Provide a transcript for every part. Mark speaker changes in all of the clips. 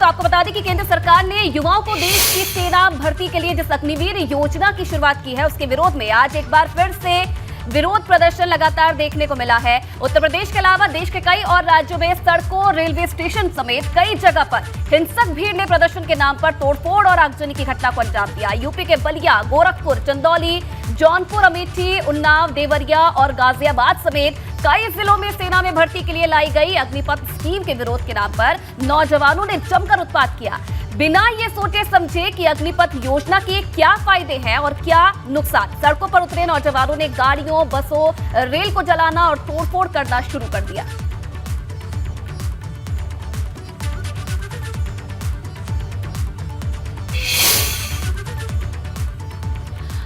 Speaker 1: आपको बता दें कि केंद्र सरकार ने युवाओं को देश की सेना भर्ती के लिए जिस अग्निवीर योजना की शुरुआत की है, उसके विरोध में आज एक बार फिर से विरोध प्रदर्शन लगातार देखने को मिला है। उत्तर प्रदेश के अलावा देश के कई और राज्यों में सड़कों, रेलवे स्टेशन समेत कई जगह पर हिंसक भीड़ ने प्रदर्शन के नाम पर तोड़फोड़ और आगजनी की घटना को अंजाम दिया। यूपी के बलिया, गोरखपुर, चंदौली, जौनपुर, अमेठी, उन्नाव, देवरिया और गाजियाबाद समेत कई जिलों में सेना में भर्ती के लिए लाई गई अग्निपथ स्कीम के विरोध के नाम पर नौजवानों ने जमकर उत्पात किया, बिना ये सोचे समझे कि अग्निपथ योजना के क्या फायदे हैं और क्या नुकसान। सड़कों पर उतरे नौजवानों ने गाड़ियों, बसों, रेल को जलाना और तोड़फोड़ करना शुरू कर दिया।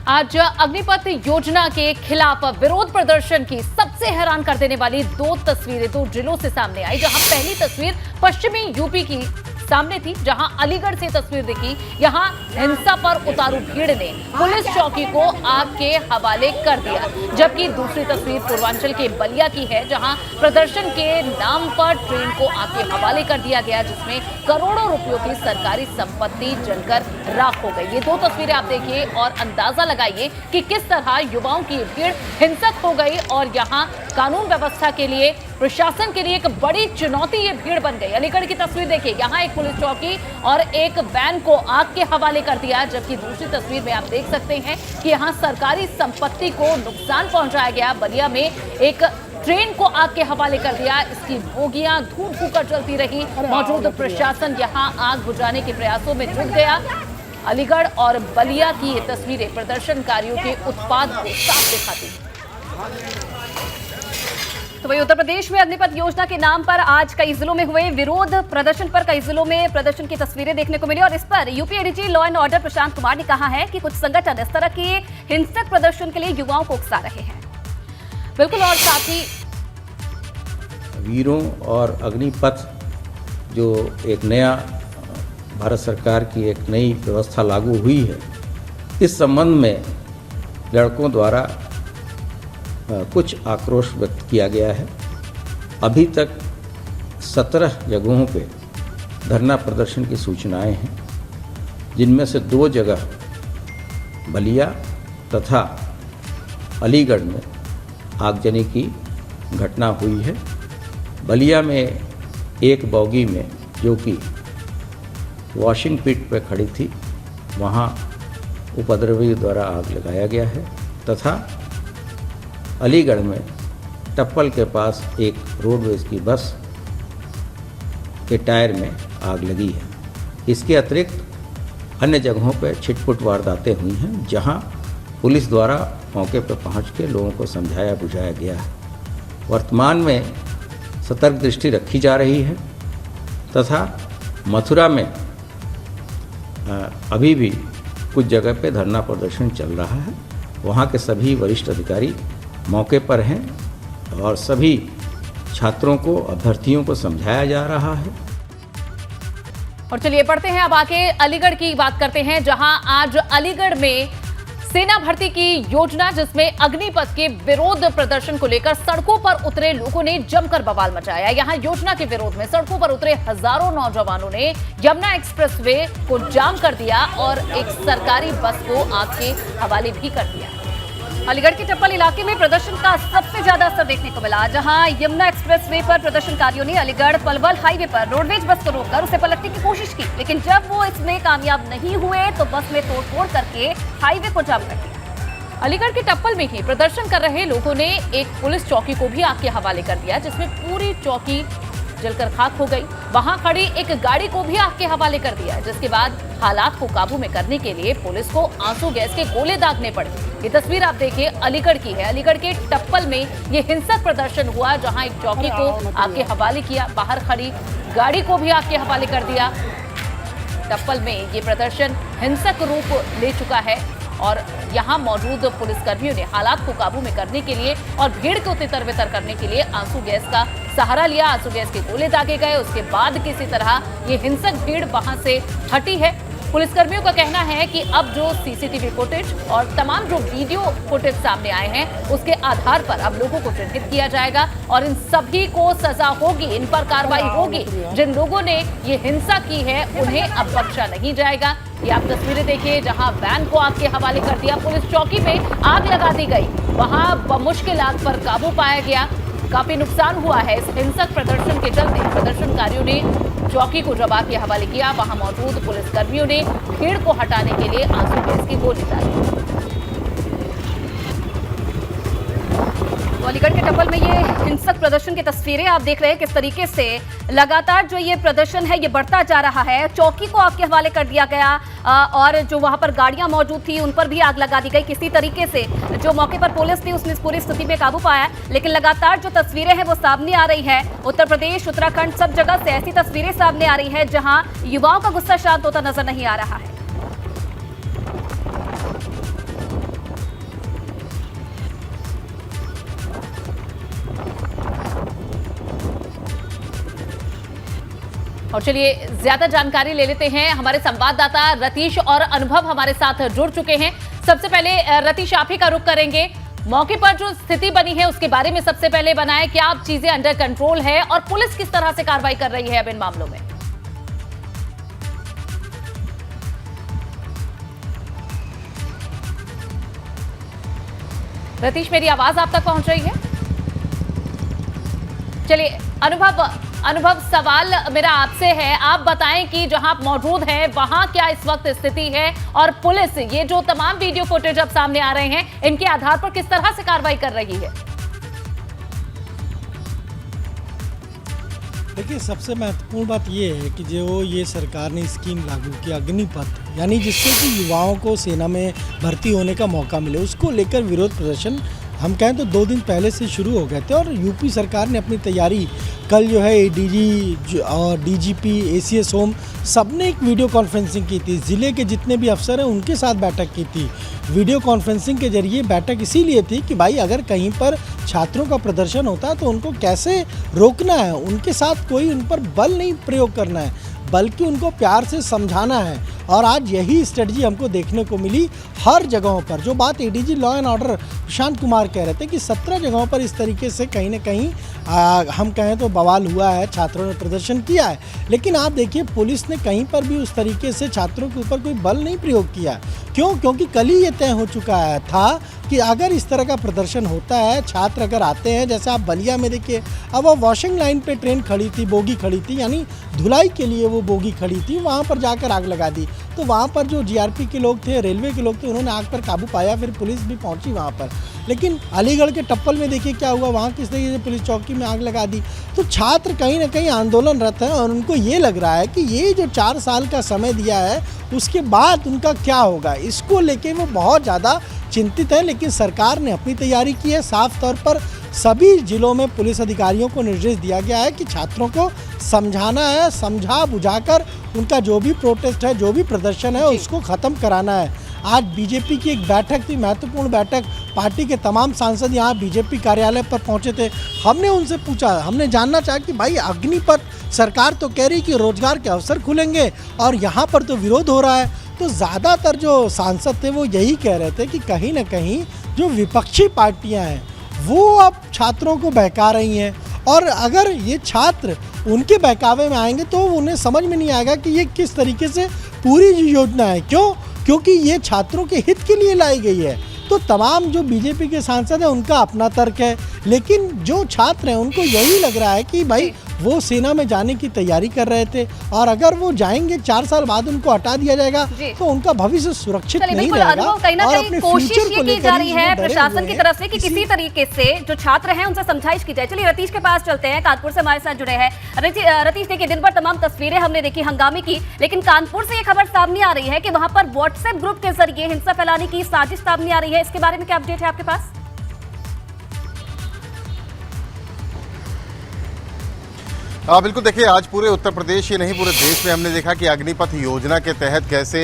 Speaker 2: आज अग्निपथ योजना के खिलाफ विरोध प्रदर्शन की सबसे हैरान कर देने वाली दो तस्वीरें दो जिलों से सामने आई, जहां पहली तस्वीर पश्चिमी यूपी की सामने थी, जहां अलीगढ़ से तस्वीर दिखी। यहां हिंसा पर उतारू भीड़ ने पुलिस चौकी को आग के हवाले कर दिया, जबकि दूसरी तस्वीर पूर्वांचल के बलिया की है, जहां प्रदर्शन के नाम पर ट्रेन को आग के हवाले कर दिया गया, जिसमें करोड़ों रुपयों की सरकारी संपत्ति जलकर राख हो गई। ये दो तस्वीरें आप देखिए और अंदाजा लगाइए कि किस तरह युवाओं की भीड़ हिंसक हो गई और यहाँ कानून व्यवस्था के लिए, प्रशासन के लिए एक बड़ी चुनौती ये भीड़ बन गई। अलीगढ़ की तस्वीर देखिए, यहाँ एक पुलिस चौकी और एक वैन को आग के हवाले कर दिया, जबकि दूसरी तस्वीर में आप देख सकते हैं कि यहाँ सरकारी संपत्ति को नुकसान पहुंचाया गया। बलिया में एक ट्रेन को आग के हवाले कर दिया, इसकी बोगियां धूल फूकर चलती रही। मौजूद प्रशासन यहाँ आग बुझाने के प्रयासों में जुट गया। अलीगढ़ और बलिया की ये तस्वीरें प्रदर्शनकारियों के उत्पाद को साफ दिखाती हैं।
Speaker 1: तो वही उत्तर प्रदेश में अग्निपथ योजना के नाम पर आज कई जिलों में हुए विरोध प्रदर्शन पर कई जिलों में प्रदर्शन की तस्वीरें देखने को मिली और इस पर UP ADG law and order Prashant Kumar ने कहा है कि कुछ संगठन इस तरह के हिंसक प्रदर्शन के लिए युवाओं को उकसा रहे हैं।
Speaker 2: बिल्कुल, और साथ ही
Speaker 3: वीरों और अग्निपथ जो एक नया भारत सरकार की एक नई व्यवस्था लागू हुई है, इस संबंध में लड़कों द्वारा कुछ आक्रोश व्यक्त किया गया है। अभी तक 17 जगहों पे धरना प्रदर्शन की सूचनाएं हैं, जिनमें से 2 जगह बलिया तथा अलीगढ़ में आगजनी की घटना हुई है। बलिया में एक बॉगी में, जो कि वॉशिंग पिट पर खड़ी थी, वहाँ उपद्रवियों द्वारा आग लगाया गया है तथा अलीगढ़ में टप्पल के पास एक रोडवेज की बस के टायर में आग लगी है। इसके अतिरिक्त अन्य जगहों पर छिटपुट वारदातें हुई हैं, जहां पुलिस द्वारा मौके पर पहुंच के लोगों को समझाया बुझाया गया है। वर्तमान में सतर्क दृष्टि रखी जा रही है तथा मथुरा में अभी भी कुछ जगह पे धरना प्रदर्शन चल रहा है। वहाँ के सभी वरिष्ठ अधिकारी मौके पर हैं और सभी छात्रों को, अभ्यर्थियों को समझाया जा रहा है।
Speaker 2: और चलिए पढ़ते हैं, अब आके अलीगढ़ की बात करते हैं, जहां आज अलीगढ़ में सेना भर्ती की योजना, जिसमें अग्निपथ के विरोध प्रदर्शन को लेकर सड़कों पर उतरे लोगों ने जमकर बवाल मचाया। यहां योजना के विरोध में सड़कों पर उतरे हजारों नौजवानों ने यमुना एक्सप्रेसवे को जाम कर दिया और एक सरकारी बस को आग के हवाले भी कर दिया।
Speaker 1: अलीगढ़ के टप्पल इलाके में प्रदर्शन का सबसे ज्यादा असर देखने को मिला, जहां यमुना एक्सप्रेसवे पर प्रदर्शनकारियों ने अलीगढ़ पलवल हाईवे पर रोडवेज बस को रोककर उसे पलटने की कोशिश की, लेकिन जब वो इसमें कामयाब नहीं हुए तो बस में तोड़फोड़ करके हाईवे को जाम कर दिया।
Speaker 2: अलीगढ़ के टप्पल में ही प्रदर्शन कर रहे लोगों ने एक पुलिस चौकी को भी आग के हवाले कर दिया, जिसमें पूरी चौकी जलकर खाक हो गई। वहां खड़ी एक गाड़ी को भी आग के हवाले कर दिया, जिसके बाद हालात को काबू में करने के लिए पुलिस को आंसू गैस के गोले दागने पड़े। ये तस्वीर आप देखिए अलीगढ़ की है। अलीगढ़ के टप्पल में ये हिंसक प्रदर्शन हुआ, जहां एक चौकी को आग के हवाले किया, बाहर खड़ी गाड़ी को भी आग के हवाले कर दिया। टप्पल में ये प्रदर्शन हिंसक रूप ले चुका है और यहाँ मौजूद पुलिसकर्मियों ने हालात को काबू में करने के लिए और भीड़ को तितर बितर करने के लिए आंसू गैस का सहारा लिया। आंसू गैस के गोले दागे गए, उसके बाद किसी तरह ये हिंसक भीड़ वहां से हटी है पुलिसकर्मियों का कहना है कि अब जो सीसीटीवी फुटेज और तमाम जो वीडियो फुटेज सामने आए हैं उसके आधार पर अब लोगों को चिन्हित किया जाएगा और इन सभी को सजा होगी, इन पर कार्रवाई होगी। जिन लोगों ने ये हिंसा की है उन्हें अब बख्शा नहीं जाएगा। ये आप तस्वीरें देखिए जहां वैन को आग के हवाले कर दिया, पुलिस चौकी में आग लगा दी गई, वहां बमुश्किल आग पर काबू पाया गया। काफी नुकसान हुआ है इस हिंसक प्रदर्शन के चलते। प्रदर्शनकारियों ने चौकी को जब आग के हवाले किया, वहां मौजूद पुलिसकर्मियों ने भीड़ को हटाने के लिए आंसू गैस की गोली डाली।
Speaker 1: तो अलीगढ़ के टप्पल में ये हिंसक प्रदर्शन की तस्वीरें आप देख रहे हैं, किस तरीके से लगातार जो ये प्रदर्शन है ये बढ़ता जा रहा है। चौकी को आग के हवाले कर दिया गया और जो वहां पर गाड़ियां मौजूद थी उन पर भी आग लगा दी गई। किसी तरीके से जो मौके पर पुलिस थी उसने इस पूरी स्थिति में काबू पाया, लेकिन लगातार जो तस्वीरें हैं वो सामने आ रही है। उत्तर प्रदेश, उत्तराखंड, सब जगह से ऐसी तस्वीरें सामने आ रही है जहां युवाओं का गुस्सा शांत होता नजर नहीं आ रहा है।
Speaker 2: और चलिए ज्यादा जानकारी ले लेते हैं। हमारे संवाददाता रतीश और अनुभव हमारे साथ जुड़ चुके हैं। सबसे पहले रतीश, आप ही का रुख करेंगे। मौके पर जो स्थिति बनी है उसके बारे में सबसे पहले बनाए, क्या अब चीजें अंडर कंट्रोल है और पुलिस किस तरह से कार्रवाई कर रही है अब इन मामलों में? रतीश, मेरी आवाज आप तक पहुंच रही है? चलिए अनुभव, सवाल मेरा आपसे है, आप बताएं कि जहां आप मौजूद हैं वहां क्या इस वक्त स्थिति है और पुलिस ये जो तमाम वीडियो फुटेज अब सामने आ रहे हैं इनके आधार पर किस तरह से कार्रवाई कर रही है?
Speaker 4: देखिए, सबसे महत्वपूर्ण बात ये है कि जो ये सरकार ने स्कीम लागू की अग्निपथ, यानी जिससे कि युवाओं को सेना में भर्ती होने का मौका मिले, उसको लेकर विरोध प्रदर्शन हम कहें तो 2 दिन पहले से शुरू हो गए थे। और यूपी सरकार ने अपनी तैयारी, कल जो है एडीजी और डीजीपी, एसीएस होम, सबने एक वीडियो कॉन्फ्रेंसिंग की थी। ज़िले के जितने भी अफसर हैं उनके साथ बैठक की थी। वीडियो कॉन्फ्रेंसिंग के जरिए बैठक इसीलिए थी कि भाई अगर कहीं पर छात्रों का प्रदर्शन होता है तो उनको कैसे रोकना है, उनके साथ कोई उन पर बल नहीं प्रयोग करना है बल्कि उनको प्यार से समझाना है। और आज यही स्ट्रेटजी हमको देखने को मिली हर जगहों पर। जो बात ADG law and order Prashant Kumar कह रहे थे कि 17 जगहों पर इस तरीके से कहीं ना कहीं हम कहें तो बवाल हुआ है, छात्रों ने प्रदर्शन किया है। लेकिन आप देखिए, पुलिस ने कहीं पर भी उस तरीके से छात्रों के ऊपर कोई बल नहीं प्रयोग किया। क्यों? क्योंकि कल ही ये तय हो चुका था कि अगर इस तरह का प्रदर्शन होता है, छात्र अगर आते हैं, जैसे आप बलिया में देखिए, अब वो वॉशिंग लाइन पे ट्रेन खड़ी थी, बोगी खड़ी थी, यानी धुलाई के लिए वो बोगी खड़ी थी, वहाँ पर जाकर आग लगा दी। तो वहाँ पर जो जीआरपी के लोग थे, रेलवे के लोग थे, उन्होंने आग पर काबू पाया, फिर पुलिस भी पहुँची वहाँ पर। लेकिन अलीगढ़ के टप्पल में देखिए क्या हुआ, वहाँ किस तरीके से पुलिस चौकी में आग लगा दी। तो छात्र कहीं ना कहीं आंदोलनरत हैं और उनको ये लग रहा है कि ये जो 4 साल का समय दिया है उसके बाद उनका क्या होगा, इसको लेके वो बहुत ज़्यादा चिंतित है। लेकिन सरकार ने अपनी तैयारी की है। साफ तौर पर सभी जिलों में पुलिस अधिकारियों को निर्देश दिया गया है कि छात्रों को समझाना है, समझा बुझाकर उनका जो भी प्रोटेस्ट है, जो भी प्रदर्शन है, उसको ख़त्म कराना है। आज बीजेपी की एक बैठक थी, महत्वपूर्ण बैठक। पार्टी के तमाम सांसद यहाँ बीजेपी कार्यालय पर पहुँचे थे। हमने उनसे पूछा, हमने जानना चाहा कि भाई अग्निपथ सरकार तो कह रही कि रोजगार के अवसर खुलेंगे और यहाँ पर तो विरोध हो रहा है। तो ज़्यादातर जो सांसद थे वो यही कह रहे थे कि कहीं ना कहीं जो विपक्षी पार्टियां हैं वो अब छात्रों को बहका रही हैं, और अगर ये छात्र उनके बहकावे में आएंगे तो उन्हें समझ में नहीं आएगा कि ये किस तरीके से पूरी योजना है। क्यों? क्योंकि ये छात्रों के हित के लिए लाई गई है। तो तमाम जो बीजेपी के सांसद हैं उनका अपना तर्क है, लेकिन जो छात्र हैं उनको यही लग रहा है कि भाई वो सेना में जाने की तैयारी कर रहे थे और अगर वो जाएंगे 4 साल बाद उनको हटा दिया जाएगा तो उनका भविष्य सुरक्षित नहीं रहेगा।
Speaker 1: कहीं ना कहीं कोशिश ये की जा रही है प्रशासन की तरफ से कि किसी तरीके से जो छात्र हैं उनसे समझाइश की जाए। चलिए रतीश के पास चलते हैं, कानपुर से हमारे साथ जुड़े हैं रतीश। देखिए, दिन भर तमाम तस्वीरें हमने देखी हंगामे की, लेकिन कानपुर से ये खबर सामने आ रही है कि वहां पर व्हाट्सएप ग्रुप के जरिए हिंसा फैलाने की साजिश सामने आ रही है। इसके बारे में क्या अपडेट है आपके पास?
Speaker 5: बिल्कुल, देखिए आज पूरे उत्तर प्रदेश ही नहीं पूरे देश में हमने देखा कि अग्निपथ योजना के तहत कैसे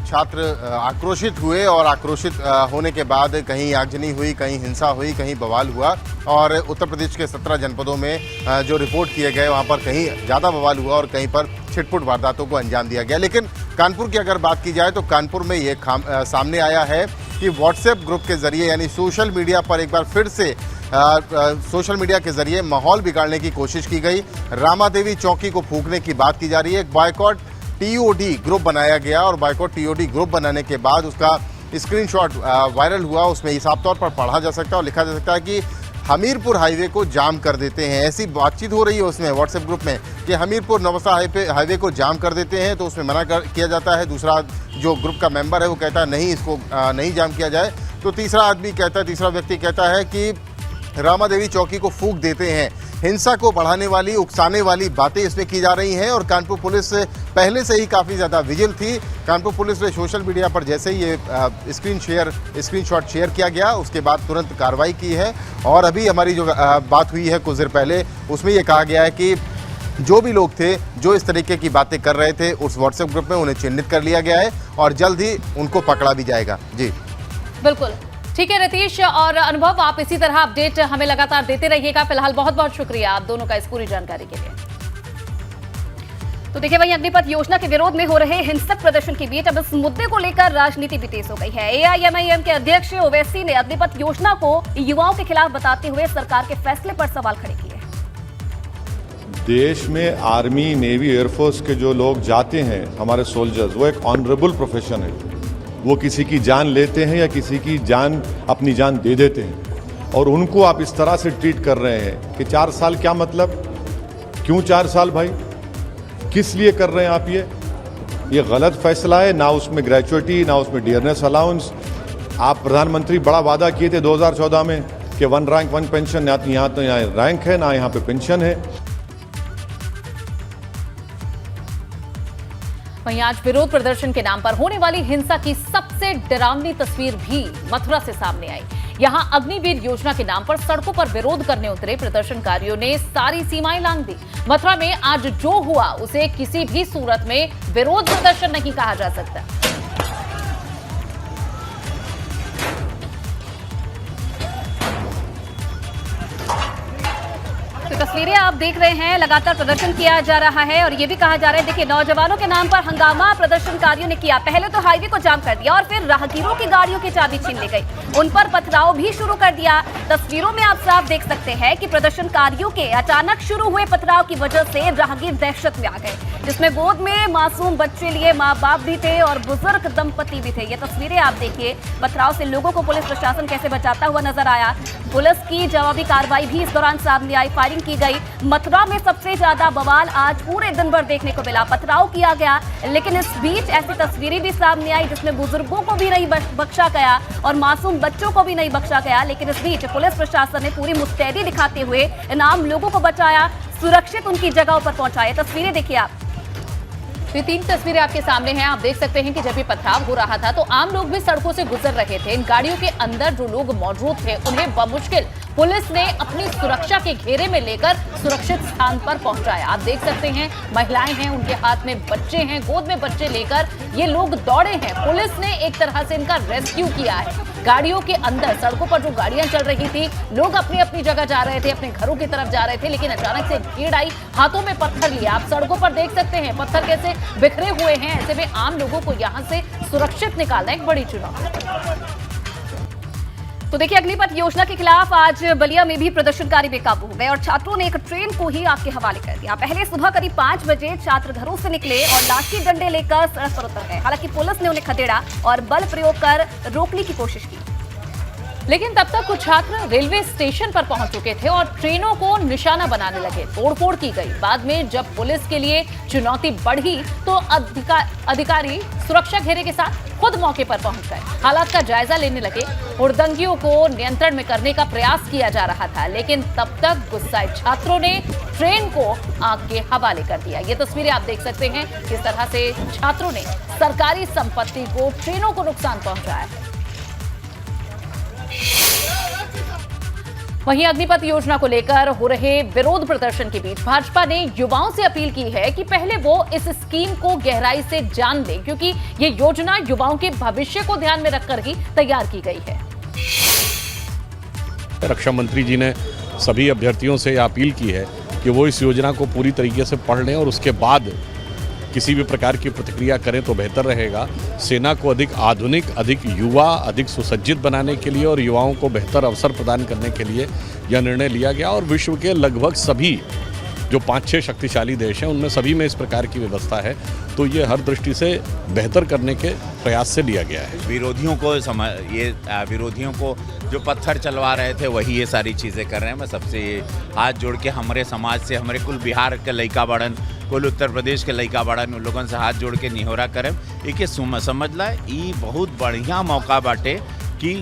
Speaker 5: छात्र आक्रोशित हुए और आक्रोशित होने के बाद कहीं आगजनी हुई, कहीं हिंसा हुई, कहीं बवाल हुआ और उत्तर प्रदेश के 17 जनपदों में जो रिपोर्ट किए गए वहां पर कहीं ज़्यादा बवाल हुआ और कहीं पर छिटपुट वारदातों को अंजाम दिया गया। लेकिन कानपुर की अगर बात की जाए तो कानपुर में ये सामने आया है कि व्हाट्सएप ग्रुप के जरिए यानी सोशल मीडिया पर एक बार फिर से सोशल मीडिया के जरिए माहौल बिगाड़ने की कोशिश की गई। रामादेवी चौकी को फूंकने की बात की जा रही है। एक बॉयकॉट टीओडी ग्रुप बनाया गया और बॉयकॉट टीओडी ग्रुप बनाने के बाद उसका स्क्रीनशॉट वायरल हुआ। उसमें साफ तौर पर पढ़ा जा सकता है और लिखा जा सकता है कि हमीरपुर हाईवे को जाम कर देते हैं। ऐसी बातचीत हो रही है उसमें व्हाट्सएप ग्रुप में कि हमीरपुर नवसा हाईवे को जाम कर देते हैं, तो उसमें मना किया जाता है। दूसरा जो ग्रुप का मेंबर है वो कहता है नहीं, इसको नहीं जाम किया जाए। तो तीसरा व्यक्ति कहता है कि रामादेवी चौकी को फूंक देते हैं। हिंसा को बढ़ाने वाली, उकसाने वाली बातें इसमें की जा रही हैं और कानपुर पुलिस पहले से ही काफ़ी ज़्यादा विजिल थी। कानपुर पुलिस ने सोशल मीडिया पर जैसे ही ये स्क्रीनशॉट शेयर किया गया उसके बाद तुरंत कार्रवाई की है। और अभी हमारी जो बात हुई है कुछ देर पहले उसमें ये कहा गया है कि जो भी लोग थे जो इस तरीके की बातें कर रहे थे उस व्हाट्सएप ग्रुप में उन्हें चिन्हित कर लिया गया है और जल्द ही उनको पकड़ा भी जाएगा। जी
Speaker 2: बिल्कुल ठीक है रतीश और अनुभव, आप इसी तरह अपडेट हमें लगातार देते रहिएगा। फिलहाल बहुत बहुत शुक्रिया आप दोनों का इस पूरी जानकारी के लिए।
Speaker 1: तो देखिए वहीं अग्निपथ योजना के विरोध में हो रहे हिंसक प्रदर्शन के बीच अब इस मुद्दे को लेकर राजनीति भी तेज हो गई है। एआईएमआईएम के अध्यक्ष ओवैसी ने अग्निपथ योजना को युवाओं के खिलाफ बताते हुए सरकार के फैसले पर सवाल खड़े किए।
Speaker 6: देश में आर्मी, नेवी, एयरफोर्स के जो लोग जाते हैं हमारे सोल्जर्स, वो एक ऑनरेबल प्रोफेशन है। वो किसी की जान लेते हैं या किसी की जान अपनी जान दे देते हैं और उनको आप इस तरह से ट्रीट कर रहे हैं कि 4 साल क्या मतलब, क्यों 4 साल भाई, किस लिए कर रहे हैं आप ये गलत फैसला है। ना उसमें ग्रेचुइटी, ना उसमें डियरनेस अलाउंस। आप प्रधानमंत्री बड़ा वादा किए थे 2014 में कि 1 रैंक 1 पेंशन, यहाँ तो यहाँ रैंक है ना यहाँ पे पेंशन है।
Speaker 2: वहीं आज विरोध प्रदर्शन के नाम पर होने वाली हिंसा की सबसे डरावनी तस्वीर भी मथुरा से सामने आई। यहां अग्निवीर योजना के नाम पर सड़कों पर विरोध करने उतरे प्रदर्शनकारियों ने सारी सीमाएं लांघ दी। मथुरा में आज जो हुआ उसे किसी भी सूरत में विरोध प्रदर्शन नहीं कहा जा सकता।
Speaker 1: तस्वीरें आप देख रहे हैं, लगातार प्रदर्शन किया जा रहा है और ये भी कहा जा रहा है, देखिए नौजवानों के नाम पर हंगामा प्रदर्शनकारियों ने किया। पहले तो हाईवे को जाम कर दिया और फिर राहगीरों की गाड़ियों की चाबी छीन ली गई, उन पर पथराव भी शुरू कर दिया। तस्वीरों में आप साफ देख सकते हैं कि प्रदर्शनकारियों के अचानक शुरू हुए पथराव की वजह से राहगीर दहशत में आ गए, जिसमें गोद में मासूम बच्चे लिए माँ बाप भी थे और बुजुर्ग दंपति भी थे। ये तस्वीरें आप देखिए, पथराव से लोगों को पुलिस प्रशासन कैसे बचाता हुआ नजर आया। पुलिस की जवाबी कार्रवाई भी इस दौरान सामने आई, फायरिंग की गई। मथुरा में सबसे ज्यादा बवाल आज पूरे दिन भर देखने को मिला, पथराव किया गया। लेकिन इस बीच ऐसी तस्वीरें भी सामने आई जिसमें बुजुर्गों को भी नहीं बख्शा गया और मासूम बच्चों को भी नहीं बख्शा गया। लेकिन इस बीच पुलिस प्रशासन ने पूरी मुस्तैदी दिखाते हुए इन आम लोगों को बचाया, सुरक्षित उनकी जगहों पर पहुंचाया। तस्वीरें देखिए आप।
Speaker 2: ये 3 तस्वीरें आपके सामने हैं। आप देख सकते हैं कि जब ये पथराव हो रहा था तो आम लोग भी सड़कों से गुजर रहे थे। इन गाड़ियों के अंदर जो लोग मौजूद थे उन्हें बमुश्किल पुलिस ने अपनी सुरक्षा के घेरे में लेकर सुरक्षित स्थान पर पहुंचाया। आप देख सकते हैं महिलाएं हैं, उनके हाथ में बच्चे हैं, गोद में बच्चे लेकर ये लोग दौड़े हैं। पुलिस ने एक तरह से इनका रेस्क्यू किया है। गाड़ियों के अंदर, सड़कों पर जो गाड़ियां चल रही थी, लोग अपनी अपनी जगह जा रहे थे, अपने घरों की तरफ जा रहे थे, लेकिन अचानक से भीड़ आई, हाथों में पत्थर लिए। आप सड़कों पर देख सकते हैं पत्थर कैसे बिखरे हुए हैं। ऐसे में आम लोगों को यहां से सुरक्षित निकालना एक बड़ी चुनौती।
Speaker 1: तो देखिए अग्निपथ योजना के खिलाफ आज बलिया में भी प्रदर्शनकारी बेकाबू हो गए और छात्रों ने एक ट्रेन को ही आग के हवाले कर दिया। पहले सुबह करीब 5 बजे छात्र घरों से निकले और लाठी डंडे लेकर सड़क पर उतर गए। हालांकि पुलिस ने उन्हें खदेड़ा और बल प्रयोग कर रोकने की कोशिश की,
Speaker 2: लेकिन तब तक कुछ छात्र रेलवे स्टेशन पर पहुंच चुके थे और ट्रेनों को निशाना बनाने लगे। तोड़फोड़ की गई। बाद में जब पुलिस के लिए चुनौती बढ़ी तो अधिकारी सुरक्षा घेरे के साथ खुद मौके पर पहुंच गए, हालात का जायजा लेने लगे। हुड़दंगियों को नियंत्रण में करने का प्रयास किया जा रहा था, लेकिन तब तक गुस्साए छात्रों ने ट्रेन को आग के हवाले कर दिया। ये तस्वीरें आप देख सकते हैं किस तरह से छात्रों ने सरकारी संपत्ति को, ट्रेनों को नुकसान पहुंचाया है। वहीं अग्निपथ योजना को लेकर हो रहे विरोध प्रदर्शन के बीच भाजपा ने युवाओं से अपील की है कि पहले वो इस स्कीम को गहराई से जान लें, क्योंकि ये योजना युवाओं के भविष्य को ध्यान में रखकर ही तैयार की गई है।
Speaker 7: रक्षा मंत्री जी ने सभी अभ्यर्थियों से अपील की है कि वो इस योजना को पूरी तरीके से पढ़ लें और उसके बाद किसी भी प्रकार की प्रतिक्रिया करें तो बेहतर रहेगा। सेना को अधिक आधुनिक, अधिक युवा, अधिक सुसज्जित बनाने के लिए और युवाओं को बेहतर अवसर प्रदान करने के लिए यह निर्णय लिया गया और विश्व के लगभग सभी जो 5-6 शक्तिशाली देश हैं उनमें सभी में इस प्रकार की व्यवस्था है, तो ये हर दृष्टि से बेहतर करने के प्रयास से लिया गया है।
Speaker 8: विरोधियों को जो पत्थर चलवा रहे थे वही ये सारी चीज़ें कर रहे हैं। मैं सबसे हाथ जोड़ के हमारे समाज से, हमारे कुल बिहार के लइका बड़न, कुल उत्तर प्रदेश के लइका बड़न, उन लोगों से हाथ जोड़ के निहोरा करें कि समझ ला ई बहुत बढ़िया मौका बाटे कि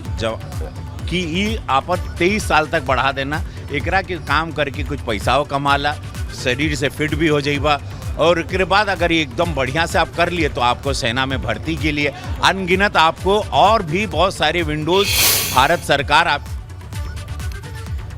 Speaker 8: ई आपत 23 साल तक बढ़ा देना, एकरा के काम करके कुछ पैसाओ कमाला, शरीर से फिट भी हो जाइबा और उसके बाद अगर ये एकदम बढ़िया से आप कर लिए तो आपको सेना में भर्ती के लिए अनगिनत आपको और भी बहुत सारे विंडोज भारत सरकार आप।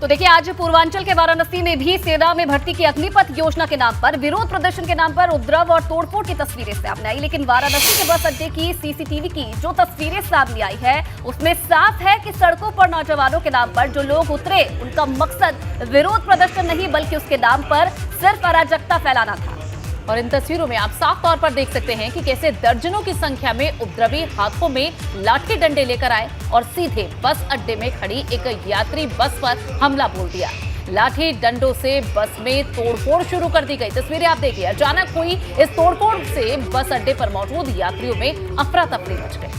Speaker 1: तो देखिए, आज पूर्वांचल के वाराणसी में भी सेना में भर्ती की अग्निपथ योजना के नाम पर विरोध प्रदर्शन के नाम पर उपद्रव और तोड़फोड़ की तस्वीरें सामने आई। लेकिन वाराणसी के बस अड्डे की सीसीटीवी की जो तस्वीरें सामने आई है उसमें साफ है कि सड़कों पर नौजवानों के नाम पर जो लोग उतरे उनका मकसद विरोध प्रदर्शन नहीं बल्कि उसके नाम पर सिर्फ अराजकता फैलाना था।
Speaker 2: और इन तस्वीरों में आप साफ तौर पर देख सकते हैं कि कैसे दर्जनों की संख्या में उपद्रवी हाथों में लाठी डंडे लेकर आए और सीधे बस अड्डे में खड़ी एक यात्री बस पर हमला बोल दिया। लाठी डंडों से बस में तोड़फोड़ शुरू कर दी गई। तस्वीरें आप देखिए, अचानक हुई इस तोड़फोड़ से बस अड्डे पर मौजूद यात्रियों में अफरा तफरी मच गई।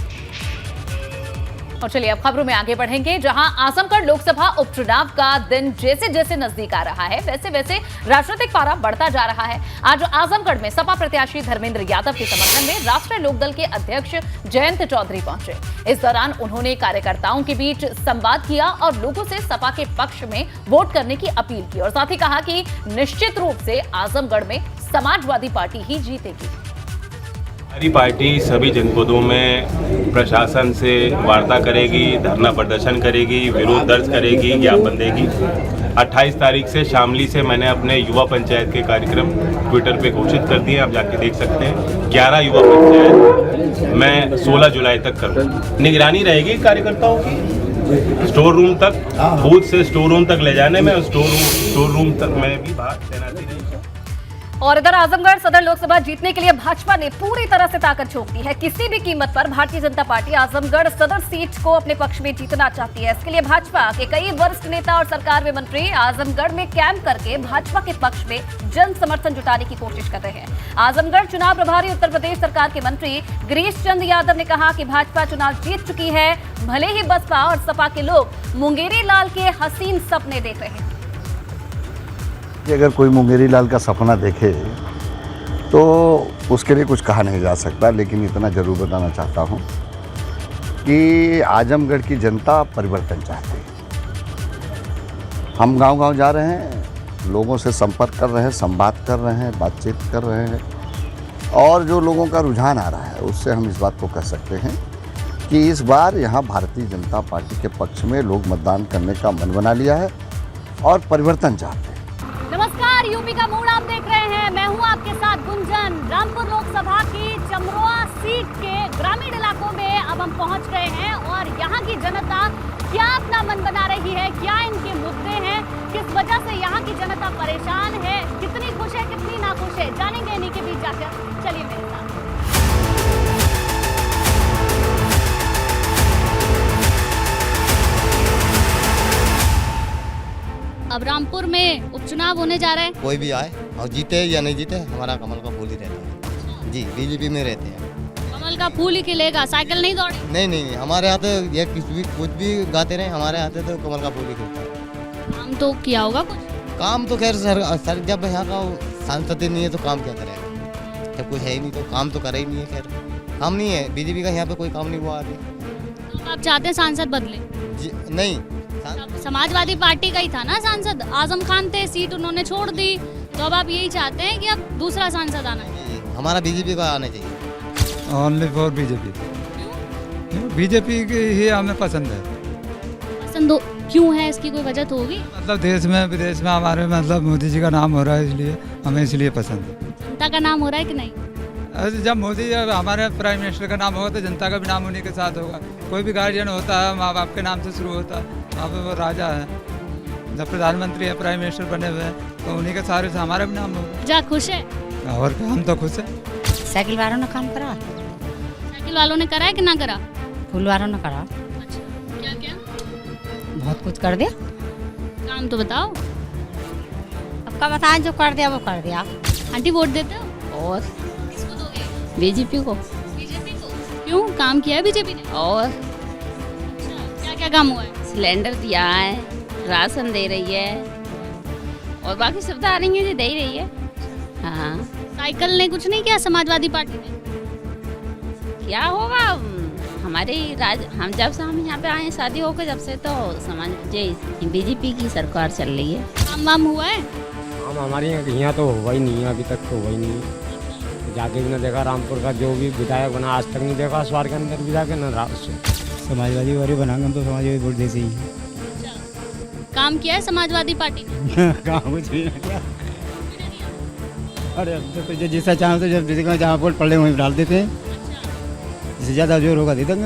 Speaker 2: और चलिए अब खबरों में आगे बढ़ेंगे, जहां आजमगढ़ लोकसभा उपचुनाव का दिन जैसे जैसे नजदीक आ रहा है वैसे वैसे राजनीतिक पारा बढ़ता जा रहा है। आज आजमगढ़ में सपा प्रत्याशी धर्मेंद्र यादव के समर्थन में राष्ट्रीय लोकदल के अध्यक्ष जयंत चौधरी पहुंचे। इस दौरान उन्होंने कार्यकर्ताओं के बीच संवाद किया और लोगों से सपा के पक्ष में वोट करने की अपील की और साथ ही कहा कि निश्चित रूप से आजमगढ़ में समाजवादी पार्टी ही जीतेगी।
Speaker 9: हमारी पार्टी सभी जनपदों में प्रशासन से वार्ता करेगी, धरना प्रदर्शन करेगी, विरोध दर्ज करेगी, ज्ञापन देगी। 28 तारीख से शामली से मैंने अपने युवा पंचायत के कार्यक्रम ट्विटर पे घोषित कर दिए, आप जाके देख सकते हैं। 11 युवा पंचायत मैं 16 जुलाई तक करूँगा। निगरानी रहेगी कार्यकर्ताओं की स्टोर रूम तक, बूथ से स्टोर रूम तक ले जाने में, स्टोर रूम तक में भी बाहर तैनाती रहेगी।
Speaker 1: और इधर आजमगढ़ सदर लोकसभा जीतने के लिए भाजपा ने पूरी तरह से ताकत झोंक दी है। किसी भी कीमत पर भारतीय जनता पार्टी आजमगढ़ सदर सीट को अपने पक्ष में जीतना चाहती है। इसके लिए भाजपा के कई वरिष्ठ नेता और सरकार में मंत्री आजमगढ़ में कैंप करके भाजपा के पक्ष में जन समर्थन जुटाने की कोशिश कर रहे हैं। आजमगढ़ चुनाव प्रभारी उत्तर प्रदेश सरकार के मंत्री गिरीश चंद्र यादव ने कहा कि भाजपा चुनाव जीत चुकी है, भले ही बसपा और सपा के लोग मुंगेरी लाल के हसीन सपने देख रहे हैं।
Speaker 10: अगर कोई मुंगेरी लाल का सपना देखे तो उसके लिए कुछ कहा नहीं जा सकता, लेकिन इतना जरूर बताना चाहता हूँ कि आजमगढ़ की जनता परिवर्तन चाहती है। हम गांव-गांव जा रहे हैं, लोगों से संपर्क कर रहे हैं, संवाद कर रहे हैं, बातचीत कर रहे हैं और जो लोगों का रुझान आ रहा है उससे हम इस बात को कह सकते हैं कि इस बार यहाँ भारतीय जनता पार्टी के पक्ष में लोग मतदान करने का मन बना लिया है और परिवर्तन चाहते हैं।
Speaker 1: नमस्कार, यूपी का मूड आप देख रहे हैं। मैं हूं आपके साथ गुंजन। रामपुर लोकसभा की चमरोआ सीट के ग्रामीण इलाकों में अब हम पहुंच गए हैं और यहां की जनता क्या अपना मन बना रही है, क्या इनके मुद्दे हैं, किस वजह से यहां की जनता परेशान है, कितनी खुश है, कितनी नाखुश है, जानेंगे इन्हीं के बीच जाकर। चलिए मेरे साथ।
Speaker 11: अब रामपुर में उपचुनाव होने जा रहे हैं।
Speaker 12: कोई भी आए और जीते या नहीं जीते, हमारा कमल का फूल ही रहता है। जी, बीजेपी में रहते हैं।
Speaker 11: कमल का फूल ही खिलेगा, साइकिल नहीं दौड़े।
Speaker 12: नहीं, हमारे यहाँ तो ये कुछ भी गाते रहे, हमारे यहाँ तो कमल का फूल ही खिलता है।
Speaker 11: काम तो किया होगा कुछ?
Speaker 12: काम तो खैर सर जब यहाँ का सांसद नहीं है तो काम क्या करेगा, जब कुछ है ही नहीं तो काम तो करे ही नहीं है। खैर काम नहीं है, बीजेपी का यहाँ पे कोई काम नहीं हुआ अभी।
Speaker 11: तो आप चाहते हैं सांसद बदले?
Speaker 12: जी नहीं,
Speaker 11: समाजवादी पार्टी का ही था ना सांसद, आजम खान थे, सीट उन्होंने छोड़ दी, तो अब आप यही चाहते हैं कि अब दूसरा सांसद आना चाहिए?
Speaker 12: हमारा बीजेपी का आना चाहिए।
Speaker 13: Only for BJP. बीजेपी की ही हमें पसंद है।
Speaker 11: पसंद क्यों है, इसकी कोई वजह तो होगी?
Speaker 13: मतलब देश में विदेश में हमारे मतलब मोदी जी का नाम हो रहा है, इसलिए हमें इसलिए पसंद है।
Speaker 11: जनता का नाम हो रहा है कि नहीं?
Speaker 13: जब मोदी हमारे प्राइम मिनिस्टर का नाम होगा तो जनता का भी नाम उन्हीं के साथ होगा। कोई भी गार्जियन होता है माँ बाप के नाम से शुरू होता है, वहाँ पे वो राजा है। जब प्रधानमंत्री है, प्राइम मिनिस्टर बने हुए हैं, तो उन्हीं के सारे से हमारा भी नाम होगा।
Speaker 11: जा खुश है?
Speaker 13: और हम तो खुश हैं।
Speaker 14: साइकिल वालों ने काम करा,
Speaker 11: साइकिल वालों ने करा है कि ना करा?
Speaker 14: फूल वालों ने करा,
Speaker 11: अच्छा, क्या क्या?
Speaker 14: बहुत कुछ कर दिया।
Speaker 11: काम तो बताओ।
Speaker 14: अब का बताएं, जो कर दिया वो कर दिया।
Speaker 11: आंटी वोट देते हो?
Speaker 14: और
Speaker 11: किसको दोगे?
Speaker 14: बीजेपी को।
Speaker 11: बीजेपी को? क्यों, काम किया है बीजेपी ने?
Speaker 14: और
Speaker 11: अच्छा, क्या क्या काम हुआ है?
Speaker 14: सिलेंडर दिया है, राशन दे रही है, और बाकी सुविधा आ रही है जो दे ही रही है। हाँ,
Speaker 11: साइकिल ने कुछ नहीं किया समाजवादी पार्टी ने?
Speaker 14: क्या होगा, हमारे हम जब से हम यहाँ पे आए शादी होकर, जब से तो समाज बीजेपी की सरकार चल रही है।
Speaker 11: काम वाम हुआ है?
Speaker 15: काम हमारे यहाँ तो हुआ ही नहीं है, अभी तक तो हुआ ही नहीं है। जाके भी न देखा रामपुर का जो भी विधायक बना, आज तक नहीं देखा स्वार के अंदर भी जाके न
Speaker 13: समाजवादी वाले बनाएंगे तो समाजवादी वोट देते ही हैं।
Speaker 11: काम किया है समाजवादी पार्टी ने?
Speaker 13: काम कुछ नहीं किया। अरे अब तो जैसा चाहे तो जब जहाँ वोट पड़े वहीं डाल देते हैं, जिससे ज़्यादा जोर होगा दे देंगे।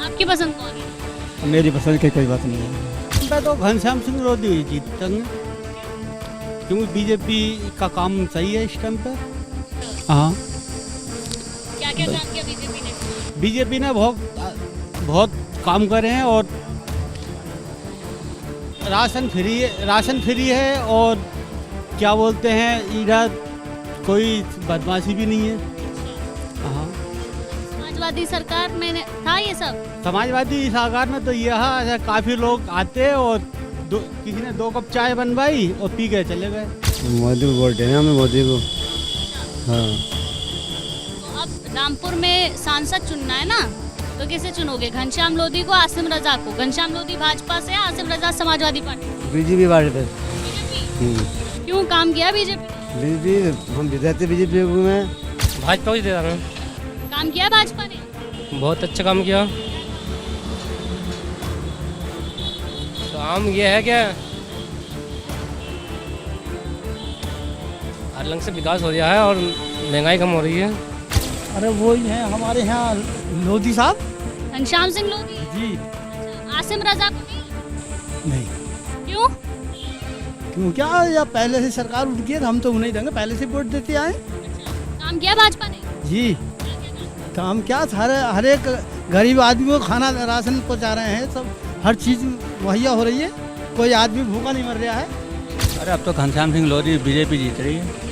Speaker 11: आपकी पसंद कौन है?
Speaker 13: मेरी पसंद की कोई बात नहीं है। मैं तो घनश्याम सिंह लोधी जीतेंगे, क्योंकि बीजेपी का काम सही है इस टाइम पे। हाँ,
Speaker 11: क्या क्या काम किया बीजेपी ने?
Speaker 13: बीजेपी ने बहुत काम करे हैं, और राशन फ्री है, और क्या बोलते हैं, इधर कोई बदमाशी भी नहीं है। हाँ,
Speaker 11: समाजवादी सरकार में था ये सब?
Speaker 13: समाजवादी सरकार में तो यह काफ़ी लोग आते और किसी ने 2 कप चाय बनवाई और पी के चले गए। मोदी को वोट देना, हमें मोदी को। हाँ,
Speaker 11: तो अब रामपुर में सांसद चुनना है ना, तो किसे चुनोगे? घनश्याम लोधी को, आसिम रजा को? घनश्याम लोधी भाजपा से, आसिम रजा समाजवादी पार्टी?
Speaker 13: बीजेपी पार्टी पे।
Speaker 11: क्यों, काम किया बीजेपी?
Speaker 13: बीजेपी हम विधायक बीजेपी में
Speaker 15: भाजपा को दे रहा हूँ।
Speaker 11: काम किया भाजपा ने?
Speaker 15: बहुत अच्छा काम किया। काम ये है क्या, हर रंग से विकास हो गया है और महंगाई कम हो रही है।
Speaker 4: अरे वो ही है हमारे यहाँ लोधी साहब।
Speaker 11: घनश्याम सिंह लोधी
Speaker 4: जी।
Speaker 11: अच्छा, आसिम रजा को
Speaker 4: नहीं।
Speaker 11: क्यों?
Speaker 4: क्यों क्या, या पहले से सरकार उठ गई है, हम तो उन्हें देंगे, पहले से वोट देते आए।
Speaker 11: काम किया भाजपा ने?
Speaker 4: जी। काम क्या, हर एक गरीब आदमी को खाना राशन पहुँचा रहे हैं, सब हर चीज़ मुहैया हो रही है, कोई आदमी भूखा नहीं मर रहा है।
Speaker 13: अरे अब तो घनश्याम सिंह लोधी बीजेपी जीत रही है।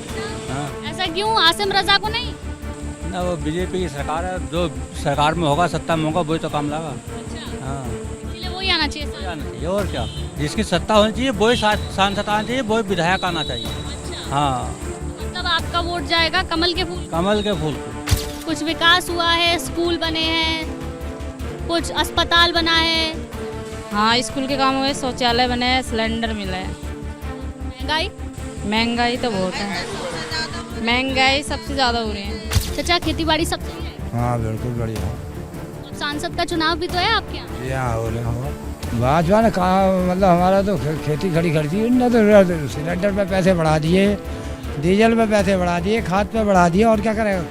Speaker 13: हाँ,
Speaker 11: ऐसा क्यों, आसिम रजा को नहीं?
Speaker 13: ना, वो बीजेपी की सरकार है, जो सरकार में होगा, सत्ता में होगा, वही तो काम लगा।
Speaker 11: अच्छा,
Speaker 13: हाँ,
Speaker 11: इसलिए वही आना चाहिए।
Speaker 13: आना चाहिए, और क्या, जिसकी सत्ता होनी चाहिए वही सांसद आना चाहिए, वही विधायक आना चाहिए।
Speaker 11: अच्छा,
Speaker 13: हाँ,
Speaker 11: मतलब आपका वोट जाएगा कमल के फूल?
Speaker 13: कमल के फूल को।
Speaker 11: कुछ विकास हुआ है, स्कूल बने हैं, कुछ अस्पताल बना है?
Speaker 14: हाँ, स्कूल के काम हुए, शौचालय बने हैं, सिलेंडर मिला है। महंगाई तो बहुत है, महंगाई सबसे ज़्यादा हो रही है।
Speaker 11: चाचा, खेती बाड़ी सब सही है?
Speaker 13: हाँ, बिल्कुल बढ़िया।
Speaker 11: अब सांसद का चुनाव भी तो है आपके यहाँ?
Speaker 13: हो रहा होगा। भाजपा ने कहा, मतलब हमारा तो खेती खड़ी करती है, तो सिलेंडर पे पैसे बढ़ा दिए, डीजल पे पैसे बढ़ा दिए, खाद पे बढ़ा दिए, और क्या करेगा।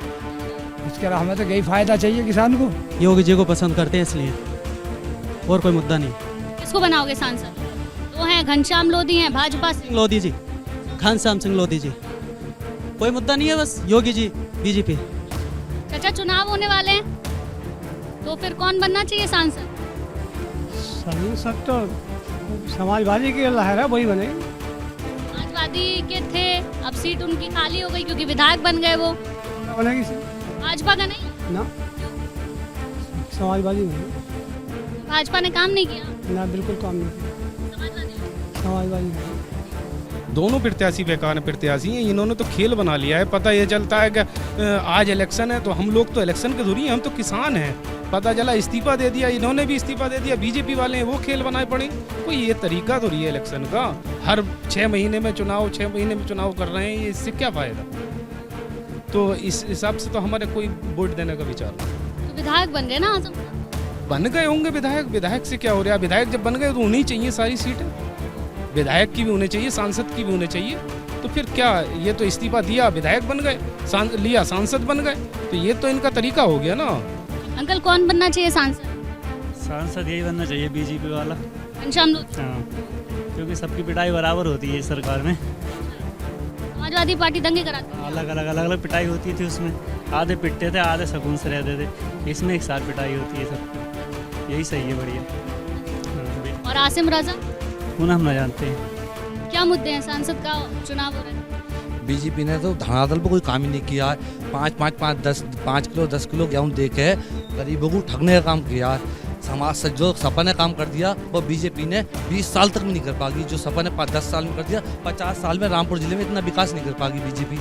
Speaker 13: इसके अलावा हमें तो यही फायदा चाहिए किसान को।
Speaker 4: योगी जी को पसंद करते हैं इसलिए, और कोई मुद्दा नहीं।
Speaker 11: किसको बनाओगे सांसद? तो हैं घनश्याम लोधी हैं भाजपा से।
Speaker 4: लोधी जी, घनश्याम सिंह लोधी जी, कोई मुद्दा नहीं है, बस योगी जी बीजेपी।
Speaker 11: चाचा, चुनाव होने वाले हैं, तो फिर कौन बनना चाहिए सांसद?
Speaker 13: सांसद तो समाजवादी की लहर है, वही बनेगी।
Speaker 11: समाजवादी के थे, अब सीट उनकी खाली हो गई क्योंकि विधायक बन गए वो।
Speaker 13: बनेगी
Speaker 11: भाजपा का नहीं
Speaker 13: ना, समाजवादी नहीं।
Speaker 11: भाजपा ने काम नहीं किया
Speaker 13: ना, बिल्कुल काम नहीं किया, समाजवादी नहीं।
Speaker 9: दोनों प्रत्याशी बेकार प्रत्याशी हैं, इन्होंने तो खेल बना लिया है। पता ये चलता है कि आज इलेक्शन है, तो हम लोग तो इलेक्शन के थोड़ी हैं, हम तो किसान हैं। पता चला इस्तीफा दे दिया, इन्होंने भी इस्तीफा दे दिया, बीजेपी वाले हैं वो खेल बनाए पड़े। कोई ये तरीका थोड़ी है इलेक्शन का, हर 6 महीने में चुनाव, 6 महीने में चुनाव कर रहे हैं, ये इससे क्या फ़ायदा। तो इस हिसाब से तो हमारे कोई वोट देने का विचार नहीं।
Speaker 11: तो विधायक बन गए ना आजम?
Speaker 16: बन गए होंगे विधायक, विधायक से क्या हो रहा है? विधायक जब बन गए तो उन्हें चाहिए सारी सीटें, विधायक की भी होनी चाहिए, सांसद की भी होनी चाहिए। तो फिर क्या, ये तो इस्तीफा दिया विधायक बन गए, लिया सांसद बन गए, तो ये तो इनका तरीका हो गया ना।
Speaker 11: अंकल कौन बनना चाहिए सांसद?
Speaker 17: सांसद यही बनना चाहिए, बीजेपी वाला।
Speaker 11: घनश्याम लोधी।
Speaker 17: हाँ, क्योंकि सबकी पिटाई बराबर होती है इस सरकार में।
Speaker 11: समाजवादी पार्टी दंगे कराती है।
Speaker 17: अलग अलग पिटाई होती थी उसमें, आधे पिटते थे, आधे सुकून से रहते थे। इसमें एक साथ पिटाई होती है सबकी, यही सही है, बढ़िया।
Speaker 11: और आसिम रजा
Speaker 17: उन्हें हम न जानते हैं।
Speaker 11: क्या मुद्दे हैं? सांसद का चुनाव हो रहा है।
Speaker 18: बीजेपी ने तो धनातल पर कोई काम ही नहीं किया है। 5 किलो 10 किलो गेहूँ दे के गरीबों को ठगने का काम किया है। समाज से जो सपा ने काम कर दिया वो बीजेपी ने 20 साल तक भी नहीं कर पाएगी। जो सपा ने 10 साल में कर दिया, 50 साल में रामपुर जिले में इतना विकास नहीं कर पाएगी बीजेपी।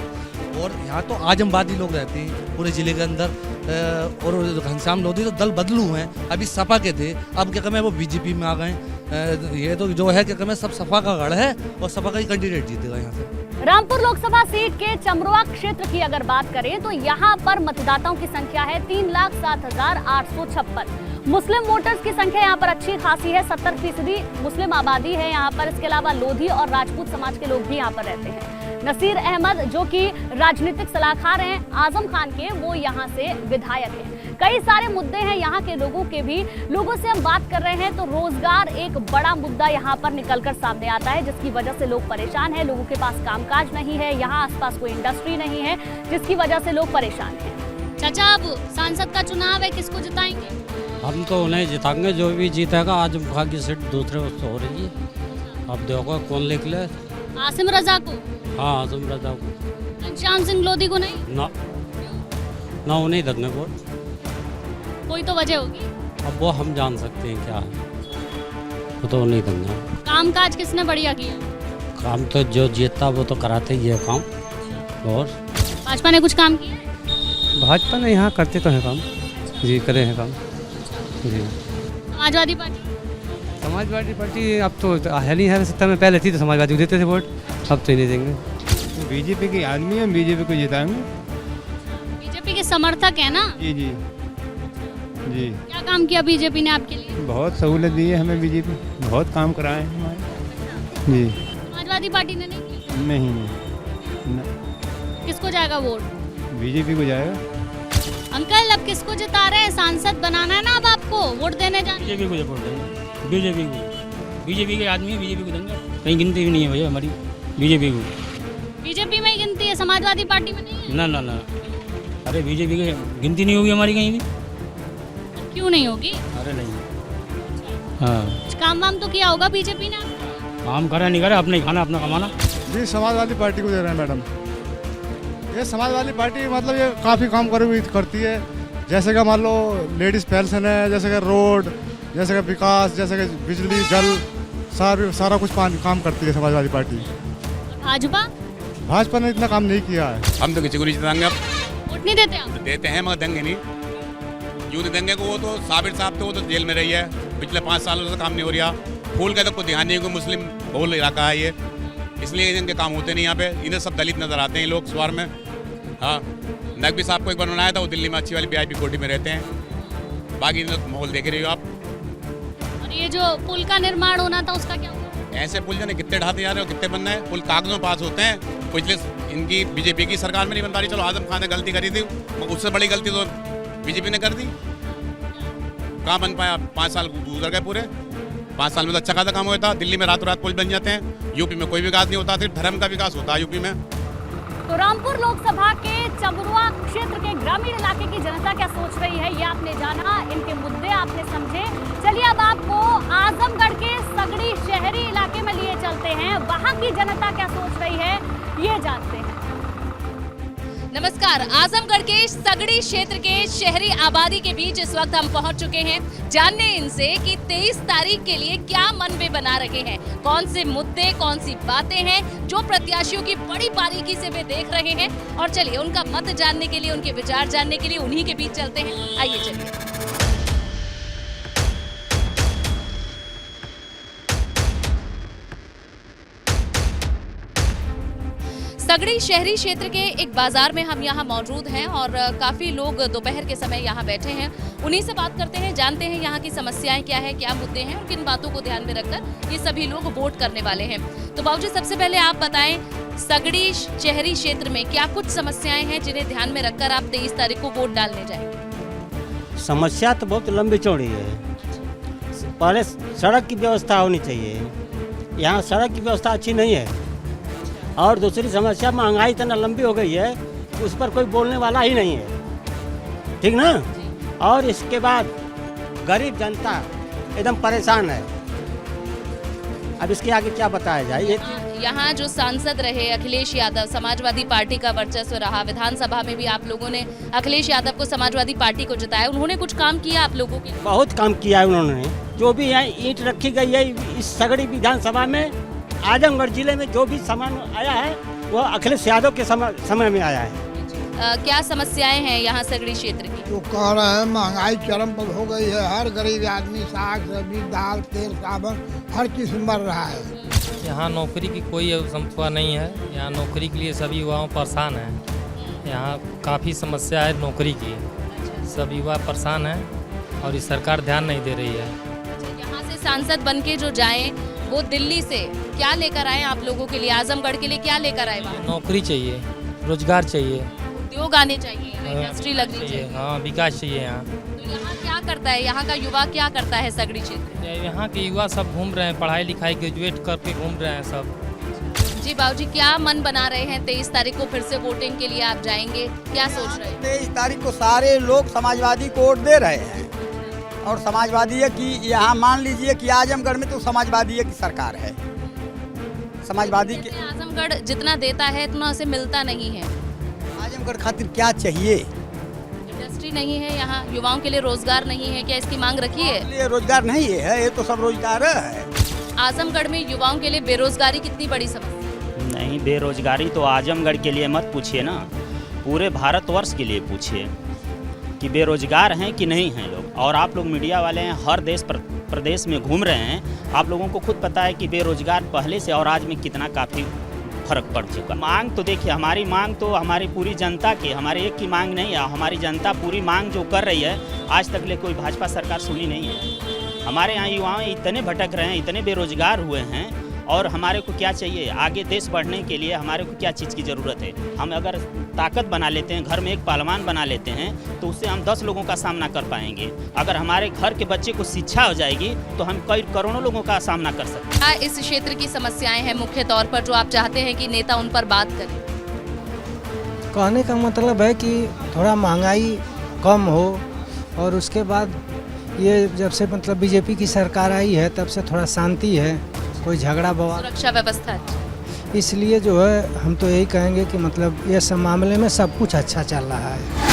Speaker 18: और यहाँ तो आजमवादी लोग रहते हैं पूरे जिले के अंदर। और घनश्याम लोधी तो दल बदलू हैं, अभी सपा के थे, अब क्या कहें वो बीजेपी में आ गए। ये तो जो है क्या कहें सब सपा का गढ़ है और सपा का ही कैंडिडेट जीतेगा यहाँ से।
Speaker 1: रामपुर लोकसभा सीट के चमरुआ क्षेत्र की अगर बात करें तो यहाँ पर मतदाताओं की संख्या है 3,07,856। मुस्लिम वोटर्स की संख्या यहाँ पर अच्छी खासी है, 70% मुस्लिम आबादी है यहाँ पर। इसके अलावा लोधी और राजपूत समाज के लोग भी यहाँ पर रहते हैं। नसीर अहमद जो कि राजनीतिक सलाहकार हैं आजम खान के, वो यहाँ से विधायक हैं। कई सारे मुद्दे हैं यहाँ के लोगों के भी। लोगों से हम बात कर रहे हैं तो रोजगार एक बड़ा मुद्दा यहाँ पर निकलकर सामने आता है, जिसकी वजह से लोग परेशान हैं। लोगों के पास कामकाज नहीं है, यहाँ आसपास कोई इंडस्ट्री नहीं है, जिसकी वजह से लोग परेशान हैं।
Speaker 11: चाचा, अब सांसद का चुनाव है, किसको जिताएंगे?
Speaker 15: हम तो उन्हें जिताएंगे, जो भी जीतेगा। आजम खान की सीट दूसरे उससे हो रही है, अब देखो कौन निकले।
Speaker 11: आसिम रजा को?
Speaker 15: हाँ, आसिम रजा को।
Speaker 11: घनश्याम सिंह लोधी को नहीं?
Speaker 15: ना उन्हें देंगे वोट।
Speaker 11: कोई तो वजह होगी।
Speaker 15: अब वो हम जान सकते हैं क्या है, वो तो नहीं देंगे।
Speaker 11: कामकाज किसने बढ़िया किया?
Speaker 15: काम तो जो जीतता वो तो कराते ही है काम। और
Speaker 11: भाजपा ने कुछ काम किया?
Speaker 19: भाजपा ने यहाँ करते तो हैं काम जी, करे हैं काम जी।
Speaker 11: समाजवादी पार्टी?
Speaker 19: समाजवादी पार्टी अब तो है नहीं है सत्ता में, पहले थी तो समाजवादी को देते थे वोट, अब तो नहीं देंगे।
Speaker 13: बीजेपी के आदमी है, बीजेपी को जिताएंगे।
Speaker 11: बीजेपी के समर्थक है ना?
Speaker 13: जी जी जी।
Speaker 11: क्या काम किया बीजेपी ने आपके लिए?
Speaker 13: बहुत सहूलत दी है हमें बीजेपी, बहुत काम कराए हैं हमारे जी।
Speaker 11: समाजवादी पार्टी ने नहीं किया?
Speaker 13: नहीं।
Speaker 11: किसको जाएगा वोट?
Speaker 13: बीजेपी को जाएगा।
Speaker 11: अंकल, अब किसको जिता रहे हैं? सांसद बनाना है ना अब आपको, वोट देने जाना।
Speaker 19: बीजेपी को वोट देंगे, बीजेपी को। बीजेपी के आदमी है, बीजेपी को देंगे। कहीं गिनती भी नहीं है भैया हमारी बीजेपी को।
Speaker 11: बीजेपी में ही गिनती है, समाजवादी पार्टी में नहीं है?
Speaker 19: ना, अरे बीजेपी की गिनती नहीं होगी हमारी कहीं भी।
Speaker 11: क्यों नहीं होगी?
Speaker 19: अरे नहीं। हाँ,
Speaker 11: कुछ काम वाम तो किया होगा बीजेपी ने?
Speaker 19: काम करा नहीं करा, अपने खाना अपना कमाना।
Speaker 13: जी, समाजवादी पार्टी को दे रहे हैं मैडम। ये समाजवादी पार्टी मतलब ये काफ़ी काम करती है। जैसे कि मान लो लेडीज़ पेंशन है, जैसे कि रोड, जैसे कि विकास, जैसे कि बिजली जल, सारा कुछ काम करती है समाजवादी पार्टी। भाजपा ने इतना काम नहीं किया है।
Speaker 7: हम तो किसी को नहीं जिताएंगे। अब
Speaker 11: वोट नहीं देते आप?
Speaker 7: देते हैं मगर देंगे नहीं, यूँ नहीं देंगे को। वो तो साबिर साहब थे, वो तो जेल में रही है, पिछले 5 सालों से काम नहीं हो रहा। फूल का तो कोई ध्यान नहीं, कोई मुस्लिम बहुल इलाका है ये, इसलिए इनके काम होते नहीं यहाँ पे। इन्हें सब दलित नजर आते हैं लोग स्वार में। हाँ, नकवी साहब को एक बार बनाया था, वो दिल्ली में अच्छी वाली VIP कोठी में रहते हैं। बाकी माहौल देख रहे हो आप।
Speaker 11: और ये जो पुल का निर्माण होना था उसका क्या हुआ?
Speaker 7: ऐसे पुल जाने कितने ढाते जा रहे हो, कितने बनना है। पुल कागजों पास होते हैं, पिछले इनकी बीजेपी की सरकार में नहीं बन पा रही। चलो आजम खान ने गलती करी थी, उससे बड़ी गलती तो बीजेपी ने कर दी। कहाँ बन पाया? 5 साल गुजर गए पूरे। 5 साल में तो अच्छा खासा काम हुआ था। दिल्ली में रातों रात पुल बन जाते हैं, यूपी में कोई विकास नहीं होता, सिर्फ धर्म का विकास होता है यूपी में।
Speaker 1: तो रामपुर लोकसभा के चमरुआ क्षेत्र के ग्रामीण इलाके की जनता क्या सोच रही है, ये आपने जाना, इनके मुद्दे आपने समझे। चलिए अब आपको आजमगढ़ के सगड़ी शहरी इलाके में लिए चलते हैं, वहां की जनता क्या सोच रही है ये जानते हैं।
Speaker 2: नमस्कार, आजमगढ़ के सगड़ी क्षेत्र के शहरी आबादी के बीच इस वक्त हम पहुंच चुके हैं, जानने इनसे कि 23 तारीख के लिए क्या मन में बना रखे हैं, कौन से मुद्दे, कौन सी बातें हैं जो प्रत्याशियों की बड़ी बारीकी से वे देख रहे हैं। और चलिए उनका मत जानने के लिए, उनके विचार जानने के लिए उन्हीं के बीच चलते हैं। आइए चलिए। सगड़ी शहरी क्षेत्र के एक बाजार में हम यहाँ मौजूद हैं और काफ़ी लोग दोपहर के समय यहाँ बैठे हैं। उन्हीं से बात करते हैं, जानते हैं यहाँ की समस्याएं क्या है, क्या मुद्दे हैं और किन बातों को ध्यान में रखकर ये सभी लोग वोट करने वाले हैं। तो बाबूजी, सबसे पहले आप बताएं, सगड़ी शहरी क्षेत्र में क्या कुछ समस्याएं हैं जिन्हें ध्यान में रखकर आप 23 तारीख को वोट डालने जाएंगे?
Speaker 20: समस्या तो बहुत लंबी चौड़ी है। पहले सड़क की व्यवस्था होनी चाहिए, यहाँ सड़क की व्यवस्था अच्छी नहीं है। और दूसरी समस्या, महंगाई इतना लंबी हो गई है उस पर कोई बोलने वाला ही नहीं है, ठीक ना। और इसके बाद गरीब जनता एकदम परेशान है। अब इसके आगे क्या बताया जाए।
Speaker 2: यहाँ जो सांसद रहे अखिलेश यादव, समाजवादी पार्टी का वर्चस्व रहा, विधानसभा में भी आप लोगों ने अखिलेश यादव को समाजवादी पार्टी को जिताया, उन्होंने कुछ काम किया आप लोगों के लिए?
Speaker 20: बहुत काम किया है उन्होंने। जो भी है ईंट रखी गई है इस सगड़ी विधानसभा में, आजमगढ़ जिले में जो भी सामान आया है वो अखिलेश यादव के समय में आया है।
Speaker 2: क्या समस्याएं हैं यहाँ सगड़ी क्षेत्र की?
Speaker 21: जो कह रहे हैं महंगाई चरम पर हो गई है, हर गरीब आदमी साग सब्जी दाल तेल साबुन हर चीज मर रहा है।
Speaker 22: यहाँ नौकरी की कोई समस्या नहीं है। यहाँ नौकरी के लिए सभी युवाओं परेशान हैं। यहाँ काफ़ी समस्या है नौकरी की, सब युवा परेशान हैं और इस सरकार ध्यान नहीं दे रही है।
Speaker 2: यहाँ से सांसद बन के जो जाएं वो दिल्ली से क्या लेकर आए आप लोगों के लिए, आजमगढ़ के लिए क्या लेकर आए? वहाँ
Speaker 22: नौकरी चाहिए, रोजगार चाहिए,
Speaker 2: उद्योग आने चाहिए, इंडस्ट्री लगनी चाहिए।
Speaker 22: हाँ, विकास चाहिए यहाँ।
Speaker 2: तो यहाँ क्या करता है, यहाँ का युवा क्या करता है सगड़ी क्षेत्र?
Speaker 22: यहाँ के युवा सब घूम रहे हैं, पढ़ाई लिखाई ग्रेजुएट करके घूम रहे हैं सब।
Speaker 2: जी बाबूजी, क्या मन बना रहे हैं 23 तारीख को फिर से वोटिंग के लिए आप जाएंगे, क्या सोच रहे हैं?
Speaker 23: 23 तारीख को सारे लोग समाजवादी को वोट दे रहे हैं और समाजवादी है कि यहाँ मान लीजिए कि आजमगढ़ में तो समाजवादी की सरकार है। समाजवादी के
Speaker 2: आजमगढ़ जितना देता है उतना उसे मिलता नहीं है।
Speaker 23: आजमगढ़ खातिर क्या चाहिए?
Speaker 2: इंडस्ट्री नहीं है यहाँ, युवाओं के लिए रोजगार नहीं है, क्या इसकी मांग रखी है?
Speaker 23: ये रोजगार नहीं है, ये तो सब रोजगार है।
Speaker 2: आजमगढ़ में युवाओं के लिए बेरोजगारी कितनी बड़ी समस्या?
Speaker 24: नहीं, बेरोजगारी तो आजमगढ़ के लिए मत पूछिए ना, पूरे भारतवर्ष के लिए पूछिए कि बेरोजगार हैं कि नहीं हैं लोग। और आप लोग मीडिया वाले हैं, हर देश प्रदेश में घूम रहे हैं, आप लोगों को खुद पता है कि बेरोजगार पहले से और आज में कितना काफ़ी फर्क पड़ चुका। मांग तो देखिए, हमारी मांग तो हमारी पूरी जनता की, हमारे एक की मांग नहीं है, हमारी जनता पूरी मांग जो कर रही है, आज तक ले कोई भाजपा सरकार सुनी नहीं है। हमारे यहाँ युवाओं इतने भटक रहे हैं, इतने बेरोजगार हुए हैं, और हमारे को क्या चाहिए आगे देश बढ़ने के लिए, हमारे को क्या चीज़ की ज़रूरत है? हम अगर ताकत बना लेते हैं, घर में एक पहलवान बना लेते हैं, तो उससे हम 10 लोगों का सामना कर पाएंगे। अगर हमारे घर के बच्चे को शिक्षा हो जाएगी तो हम कई करोड़ों लोगों का सामना कर सकते हैं।
Speaker 2: इस क्षेत्र की समस्याएं हैं मुख्य तौर पर जो आप चाहते हैं कि नेता उन पर बात करें?
Speaker 25: कहने का मतलब है कि थोड़ा महंगाई कम हो, और उसके बाद ये जब से मतलब बीजेपी की सरकार आई है तब से थोड़ा शांति है, कोई झगड़ा बवाल,
Speaker 2: सुरक्षा व्यवस्था,
Speaker 25: इसलिए जो है हम तो यही कहेंगे कि मतलब ये सब मामले में सब कुछ अच्छा चल रहा है।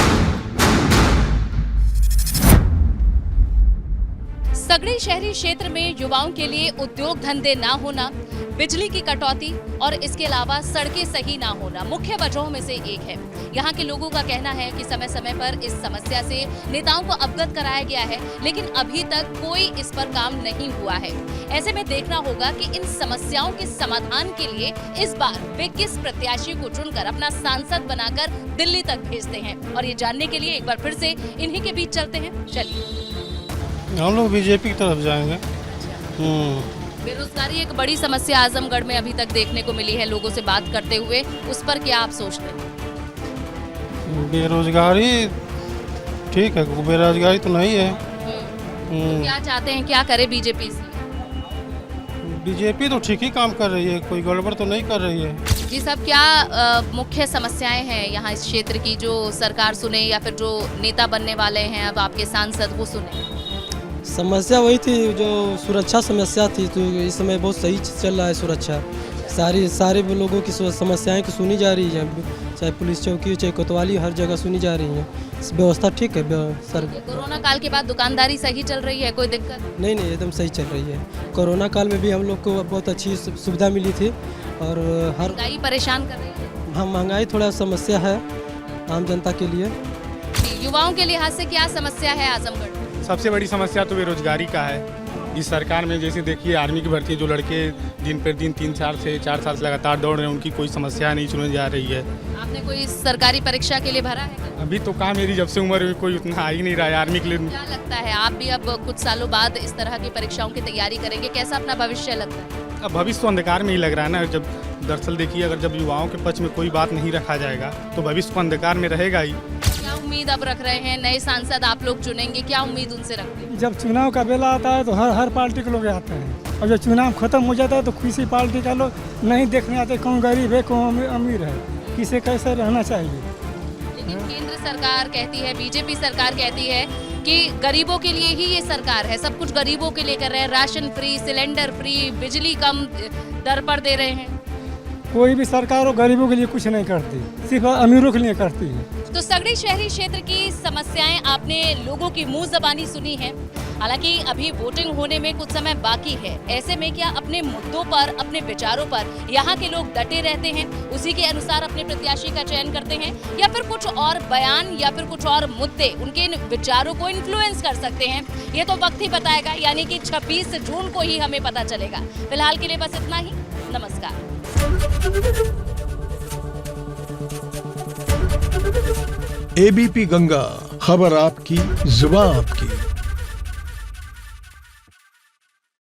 Speaker 2: सगड़ी शहरी क्षेत्र में युवाओं के लिए उद्योग धंधे ना होना, बिजली की कटौती और इसके अलावा सड़कें सही ना होना मुख्य वजहों में से एक है। यहाँ के लोगों का कहना है कि समय समय पर इस समस्या से नेताओं को अवगत कराया गया है, लेकिन अभी तक कोई इस पर काम नहीं हुआ है। ऐसे में देखना होगा कि इन समस्याओं के समाधान के लिए इस बार वे किस प्रत्याशी को चुनकर अपना सांसद बनाकर दिल्ली तक भेजते हैं। और ये जानने के लिए एक बार फिर से इन्हीं के बीच चलते हैं। चलिए,
Speaker 26: हम लोग बीजेपी की तरफ जाएंगे।
Speaker 2: बेरोजगारी एक बड़ी समस्या आजमगढ़ में अभी तक देखने को मिली है लोगों से बात करते हुए, उस पर क्या आप सोचते हैं?
Speaker 26: बेरोजगारी ठीक है, बेरोजगारी तो नहीं है।
Speaker 2: तो क्या चाहते हैं, क्या करे बीजेपी से?
Speaker 26: बीजेपी तो ठीक ही काम कर रही है, कोई गड़बड़ तो नहीं कर रही है।
Speaker 2: जी साहब, क्या मुख्य समस्याएं हैं यहाँ इस क्षेत्र की जो सरकार सुने या फिर जो नेता बनने वाले हैं अब आपके सांसद वो सुने?
Speaker 27: समस्या वही थी जो सुरक्षा समस्या थी, तो इस समय बहुत सही चल रहा है सुरक्षा। सारे लोगों की समस्याएं की सुनी जा रही है, चाहे पुलिस चौकी चाहे कोतवाली, हर जगह सुनी जा रही है। व्यवस्था ठीक है सर।
Speaker 2: कोरोना काल के बाद दुकानदारी सही चल रही है, कोई दिक्कत
Speaker 27: नहीं? एकदम सही चल रही है। कोरोना काल में भी हम लोग को बहुत अच्छी सुविधा मिली थी, और हर
Speaker 2: महंगाई परेशान कर रही है।
Speaker 27: हाँ, महंगाई थोड़ा समस्या है आम जनता के लिए।
Speaker 2: युवाओं के लिहाज से क्या समस्या है आजमगढ़?
Speaker 28: सबसे बड़ी समस्या तो बेरोजगारी का है।
Speaker 26: इस सरकार में जैसे देखिए आर्मी की भर्ती, जो लड़के दिन पर दिन 3 से 4 साल से लगातार दौड़ रहे हैं, उनकी कोई समस्या नहीं सुनी जा रही है।
Speaker 2: आपने कोई सरकारी परीक्षा के लिए भरा है?
Speaker 26: अभी तो काम मेरी जब से उम्र हुई कोई उतना आ ही नहीं रहा है आर्मी के लिए।
Speaker 2: क्या लगता है आप भी अब कुछ सालों बाद इस तरह की परीक्षाओं की तैयारी करेंगे, कैसा अपना भविष्य लगता है?
Speaker 26: अब भविष्य तो अंधकार में ही लग रहा है ना। जब दरअसल देखिए, अगर जब युवाओं के पक्ष में कोई बात नहीं रखा जाएगा तो भविष्य तो अंधकार में रहेगा ही।
Speaker 2: क्या उम्मीद अब रख रहे हैं? नए सांसद आप लोग चुनेंगे, क्या उम्मीद उनसे रखते हैं?
Speaker 25: जब चुनाव का बेला आता है तो हर पार्टी के लोग आते हैं, और जब चुनाव खत्म हो जाता है तो किसी पार्टी का लोग नहीं देखने आते कौन गरीब है कौन अमीर है, किसे कैसे रहना चाहिए।
Speaker 2: लेकिन केंद्र सरकार कहती है, बीजेपी सरकार कहती है कि गरीबों के लिए ही ये सरकार है, सब कुछ गरीबों के लिए कर रहे हैं, राशन फ्री, सिलेंडर फ्री, बिजली कम दर पर दे रहे हैं।
Speaker 25: कोई भी सरकार हो गरीबों के लिए कुछ नहीं करती, सिर्फ अमीरों के लिए करती है।
Speaker 2: तो सगड़ी शहरी क्षेत्र की समस्याएं आपने लोगों की मुंह ज़बानी सुनी है। हालांकि अभी वोटिंग होने में कुछ समय बाकी है, ऐसे में क्या अपने मुद्दों पर, अपने विचारों पर यहाँ के लोग डटे रहते हैं, उसी के अनुसार अपने प्रत्याशी का चयन करते हैं, या फिर कुछ और बयान या फिर कुछ और मुद्दे उनके विचारों को इन्फ्लुएंस कर सकते हैं? ये तो वक्त ही बताएगा, यानी कि 26 जून को ही हमें पता चलेगा। फिलहाल के लिए बस इतना ही। नमस्कार।
Speaker 3: एबीपी गंगा, खबर आपकी, जुबान आपकी।